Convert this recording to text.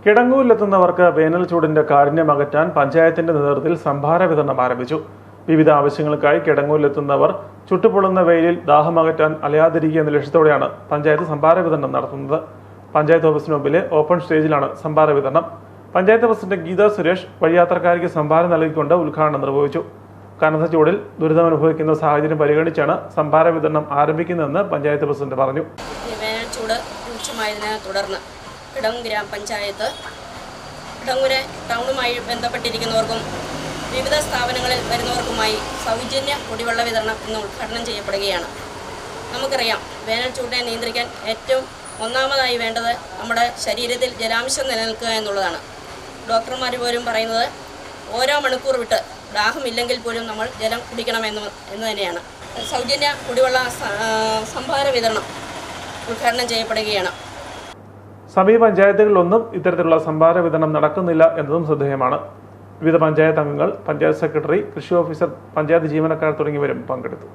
കിടങ്ങൂരിലെത്തുന്നവർക്ക് വേനൽ ചൂടിന്റെ കാഠിന്യം അകറ്റാൻ പഞ്ചായത്തിന്റെ നേതൃത്വത്തിൽ സംഭാര വിതരണം ആരംഭിച്ചു. വിവിധ ആവശ്യങ്ങൾക്കായി കിടങ്ങൂരിലെത്തുന്നവർ ചുട്ടുപൊള്ളുന്ന വെയിലിൽ ദാഹമകറ്റാൻ അലയാതിരിക്കുക എന്ന ലക്ഷ്യത്തോടെയാണ് പഞ്ചായത്ത് സംഭാര വിതരണം നടത്തുന്നത്. പഞ്ചായത്ത് ഓഫീസിന് മുമ്പിലെ ഓപ്പൺ സ്റ്റേജിലാണ് സംഭാര വിതരണം. പഞ്ചായത്ത് പ്രസിഡന്റ് ഗീത സുരേഷ് വഴിയാത്രക്കാർക്ക് സംഭാരം നൽകിക്കൊണ്ട് ഉദ്ഘാടനം നിർവഹിച്ചു. കനത്ത ചൂടിൽ ദുരിതമനുഭവിക്കുന്ന സാഹചര്യം പരിഗണിച്ചാണ് സംഭാര വിതരണം ആരംഭിക്കുന്നതെന്ന് പഞ്ചായത്ത് പ്രസിഡന്റ് പറഞ്ഞു. വേനൽ ചൂട് രൂക്ഷമായതിനെ തുടർന്ന് കിടങ്ങൂർ ഗ്രാമപഞ്ചായത്ത് കിടങ്ങൂര് ടൗണുമായി ബന്ധപ്പെട്ടിരിക്കുന്നവർക്കും വിവിധ സ്ഥാപനങ്ങളിൽ വരുന്നവർക്കുമായി സൗജന്യ കുടിവെള്ള വിതരണം ഇന്ന് ഉദ്ഘാടനം ചെയ്യപ്പെടുകയാണ്. നമുക്കറിയാം, വേനൽ ചൂടിനെ നിയന്ത്രിക്കാൻ ഏറ്റവും ഒന്നാമതായി വേണ്ടത് നമ്മുടെ ശരീരത്തിൽ ജലാംശം നിലനിൽക്കുക എന്നുള്ളതാണ്. ഡോക്ടർമാർ പോലും പറയുന്നത് ഓരോ മണിക്കൂർ വിട്ട് ദാഹമില്ലെങ്കിൽ പോലും നമ്മൾ ജലം കുടിക്കണമെന്ന് തന്നെയാണ്. സൗജന്യ കുടിവെള്ള സംഭാര വിതരണം ഉദ്ഘാടനം ചെയ്യപ്പെടുകയാണ്. സമീപ പഞ്ചായത്തുകളിലൊന്നും ഇത്തരത്തിലുള്ള സംഭാര വിതരണം നടക്കുന്നില്ല എന്നതും ശ്രദ്ധേയമാണ്. വിവിധ പഞ്ചായത്ത് അംഗങ്ങൾ, പഞ്ചായത്ത് സെക്രട്ടറി, കൃഷി ഓഫീസർ, പഞ്ചായത്ത് ജീവനക്കാർ തുടങ്ങിയവരും പങ്കെടുത്തു.